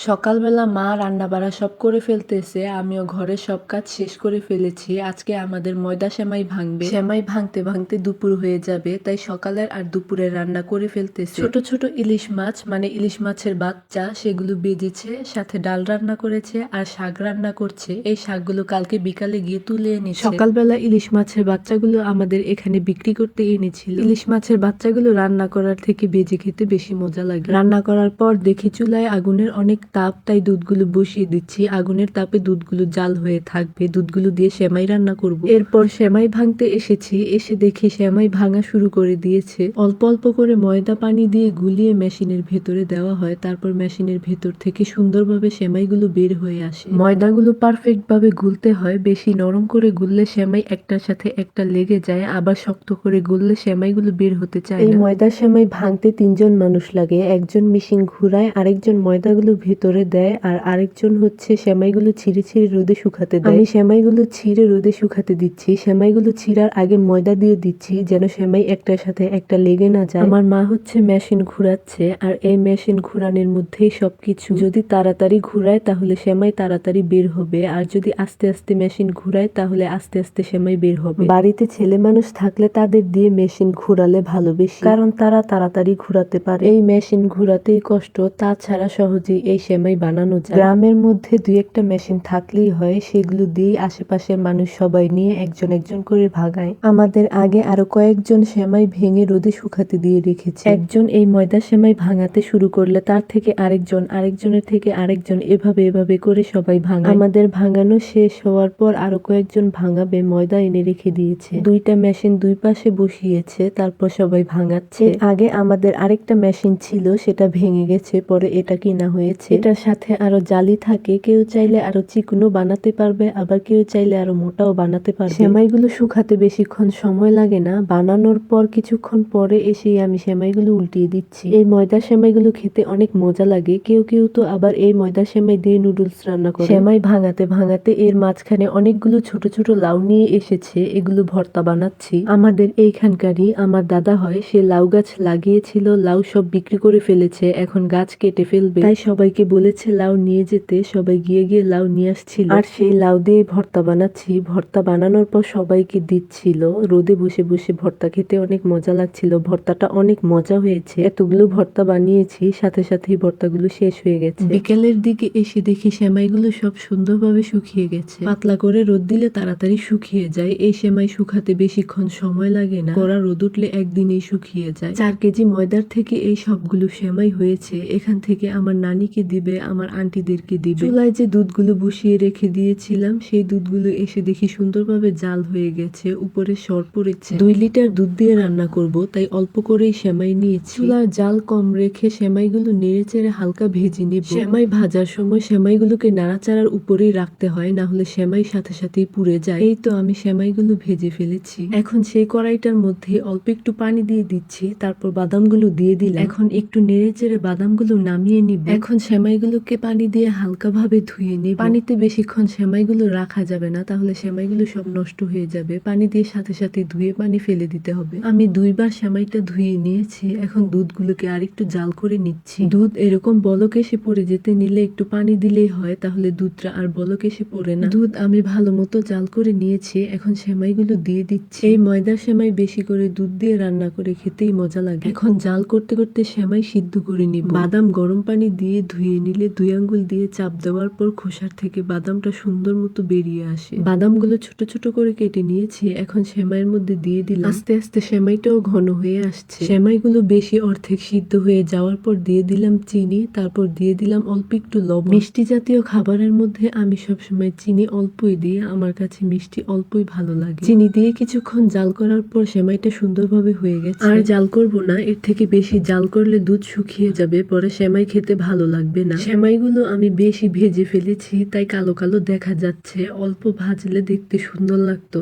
সকালবেলা মা রান্নাবাড়া সব করে ফেলতেছে, আমিও ঘরের সব কাজ শেষ করে ফেলেছি। আজকে আমাদের ময়দা সেমাই ভাঙবে। সেমাই ভাঙতে ভাঙতে দুপুর হয়ে যাবে, তাই সকালের আর দুপুরের রান্না করে ফেলতেছে। ছোট ছোট ইলিশ মাছ, মানে ইলিশ মাছের বাচ্চা, সেগুলো বেজেছে, সাথে ডাল রান্না করেছে আর শাক রান্না করছে। এই শাকগুলো কালকে বিকালে গিয়ে তুলে এনেছে। সকালবেলা ইলিশ মাছের বাচ্চাগুলো আমাদের এখানে বিক্রি করতে এনেছিল। ইলিশ মাছের বাচ্চাগুলো রান্না করার থেকে বেজে খেতে বেশি মজা লাগে। রান্না করার পর দেখি চুলায় আগুনের অনেক তাপ, তাই দুধগুলো বসিয়ে দিচ্ছি। আগুনের তাপে দুধগুলো জাল হয়ে থাকবে। দুধগুলো দিয়ে সেমাই রান্না করব। এরপর সেমাই ভাঙতে এসেছি, এসে দেখি সেমাই ভাঙা শুরু করে দিয়েছে। অল্প অল্প করে ময়দা পানি দিয়ে গুলিয়ে মেশিনের ভেতরে দেওয়া হয়, তারপর মেশিনের ভেতর থেকে সুন্দরভাবে সেমাইগুলো বের হয়ে আসে। ময়দাগুলো পারফেক্ট ভাবে গুলতে হয়, বেশি নরম করে গুললে সেমাই একটার সাথে একটা লেগে যায়, আবার শক্ত করে গুললে সেমাইগুলো বের হতে চায় না। এই ময়দা সেমাই ভাঙতে 3জন মানুষ লাগে। একজন মেশিন ঘুরায়, আরেকজন ময়দাগুলো ভেতরে দেয়, আর আরেকজন হচ্ছে সেমাইগুলো ছিঁড়ে ছিঁড়ে রোদে শুকাতে দেয়। আমি সেমাইগুলো ছিঁড়ে রোদে শুকাতে দিচ্ছি। সেমাইগুলো ছিঁড়ার আগে ময়দা দিয়ে দিচ্ছি, যেন সেমাই একটার সাথে একটা লেগে না যায়। আমার মা হচ্ছে মেশিন ঘুরাচ্ছে, আর এই মেশিন ঘুরানোর মধ্যেই সবকিছু। যদি তাড়াতাড়ি ঘুরায় তাহলে সেমাই তাড়াতাড়ি বের হবে, আর যদি আস্তে আস্তে মেশিন ঘুরায় তাহলে আস্তে আস্তে সেমাই বের হবে। বাড়িতে ছেলে মানুষ থাকলে তাদের দিয়ে মেশিন ঘুরালে ভালো বেশি, কারণ তারা তাড়াতাড়ি ঘুরাতে পারে। এই মেশিন ঘুরাতেই কষ্ট, তাছাড়া সহজেই এই সেমাই বানানো যায়। গ্রামের মধ্যে 2-1টা মেশিন থাকলেই হয়, সেগুলো দিয়েই আশেপাশের মানুষ সবাই নিয়ে একজন একজন করে ভাগায়। আমাদের আগে আরো কয়েকজন সেমাই ভেঙে রোদে শুকাতে দিয়ে রেখেছে। একজন এই ময়দা সেমাই ভাঙাতে শুরু করলে তার থেকে আরেকজন, আরেকজনের থেকে আরেকজন, এভাবে এভাবে করে সবাই ভাঙায়। আমাদের ভাঙানো শেষ হওয়ার পর আরো কয়েকজন ভাঙাবে, ময়দা এনে রেখে দিয়েছে। 2টা মেশিন দুই পাশে বসিয়েছে, তারপর সবাই ভাঙাচ্ছে। আগে আমাদের আরেকটা মেশিন ছিল, সেটা ভেঙে গেছে, পরে এটা কিনা হয়েছে। এটার সাথে আরো জালি থাকে, কেউ চাইলে আরো চিকনও বানাতে পারবে, আবার কেউ চাইলে আরো মোটাও বানাতে পারবে। সেমাইগুলো শুকাতে বেশিক্ষণ সময় লাগে না। বানানোর পর কিছুক্ষণ পরে এসেই আমি সেমাইগুলো উল্টিয়ে দিচ্ছি। এই ময়দা সেমাইগুলো খেতে অনেক মজা লাগে। কেউ কেউ তো আবার এই ময়দা সেমাই দিয়ে নুডলস রান্না করে। সেমাই ভাঙাতে ভাঙাতে এর মাঝখানে অনেকগুলো ছোট ছোট লাউ নিয়ে এসেছে, এগুলো ভর্তা বানাচ্ছি। আমাদের এইখানকারই আমার দাদা হয়, সে লাউ গাছ লাগিয়েছিল, লাউ সব বিক্রি করে ফেলেছে, এখন গাছ কেটে ফেলবে, তাই সবাইকে বলেছে লাউ নিয়ে যেতে। সবাই গিয়ে গিয়ে লাউ নিয়ে আসছিল, আর সেই লাউ দিয়ে ভর্তা বানাচ্ছি। ভর্তা বানানোর পর সবাইকে দিচ্ছিল। রোদে বসে বসে ভর্তা খেতে অনেক মজা লাগছিল। ভর্তাটা অনেক মজা হয়েছে। এতগুলো ভর্তা বানিয়েছি, সাথে সাথেই ভর্তাগুলো শেষ হয়ে গেছে। বিকেলের দিকে এসে দেখি সেমাইগুলো সব সুন্দরভাবে শুকিয়ে গেছে। পাতলা করে রোদ দিলে তাড়াতাড়ি শুকিয়ে যায়। এই সেমাই শুকাতে বেশিক্ষণ সময় লাগে না, কড়া রোদ উঠলে একদিনেই শুকিয়ে যায়। 4 কেজি ময়দার থেকে এই সবগুলো সেমাই হয়েছে। এখান থেকে আমার নানিকে দিবে, আমার আন্টিদেরকে দিবে। চুলায় যে দুধগুলো বসিয়ে রেখে দিয়েছিলাম, সেই দুধগুলো এসে দেখি সুন্দরভাবে জাল হয়ে গেছে, উপরে সর পড়েছে। 2 লিটার দুধ দিয়ে রান্না করব, তাই অল্প করেই সেমাই নিয়েছি। চুলার জাল কম রেখে সেমাইগুলো নেড়ে চেড়ে হালকা ভেজে নেব। সেমাই ভাজার সময় সেমাইগুলোকে নাড়াচাড়ার উপরেই রাখতে হয়, না হলে সেমাই সাথে সাথেই পুড়ে যায়। এই তো আমি সেমাইগুলো ভেজে ফেলেছি। এখন সেই কড়াইটার মধ্যে অল্প একটু পানি দিয়ে দিচ্ছি, তারপর বাদামগুলো দিয়ে দিলাম। এখন একটু নেড়ে চেড়ে বাদামগুলো নামিয়ে নিব। এখন সেমাইগুলোকে পানি দিয়ে হালকা ভাবে ধুয়ে নিব। পানিতে বেশিক্ষণ সেমাইগুলো রাখা যাবে না, তাহলে সেমাইগুলো সব নষ্ট হয়ে যাবে। পানি দিয়ে সাথে সাথে ধুয়ে পানি ফেলে দিতে হবে। আমি 2বার সেমাইটা ধুয়ে নিয়েছি। এখন দুধগুলোকে আরেকটু জাল করে নিচ্ছি। দুধ এরকম বলক এসে পড়ে যেতে নিলে একটু পানি দিলেই হয়, তাহলে দুধটা আর বলক এসে পড়ে না। দুধ আমি ভালো মতো জাল করে নিয়েছি, এখন সেমাইগুলো দিয়ে দিচ্ছি। এই ময়দার সেমাই বেশি করে দুধ দিয়ে রান্না করে খেতেই মজা লাগে। এখন জাল করতে করতে সেমাই সিদ্ধ করে নিব। বাদাম গরম পানি দিয়ে ধুয়ে নিলে 2 আঙ্গুল দিয়ে চাপ দেওয়ার পর খোসার থেকে বাদামটা সুন্দর মতো বেরিয়ে আসে। বাদামগুলো ছোট ছোট করে কেটে নিয়েছি, এখন সেমাইয়ের মধ্যে দিয়ে দিলাম। আস্তে আস্তে সেমাইটাও ঘন হয়ে আসছে। সেমাইগুলো বেশি অর্ধেক সিদ্ধ হয়ে যাওয়ার পর দিয়ে দিলাম চিনি, তারপর দিয়ে দিলাম অল্প একটু লবণ। মিষ্টি জাতীয় খাবারের মধ্যে আমি সবসময় চিনি অল্পই দিই, আমার কাছে মিষ্টি অল্পই ভালো লাগে। চিনি দিয়ে কিছুক্ষণ জাল করার পর সেমাইটা সুন্দরভাবে হয়ে গেছে। আর জাল করব না, এর থেকে বেশি জাল করলে দুধ শুকিয়ে যাবে, পরে সেমাই খেতে ভালো লাগবে না। সেমাইগুলো আমি বেশি ভেজে ফেলেছি, তাই কালো কালো দেখা যাচ্ছে। অল্প ভাজলে দেখতে সুন্দর লাগতো।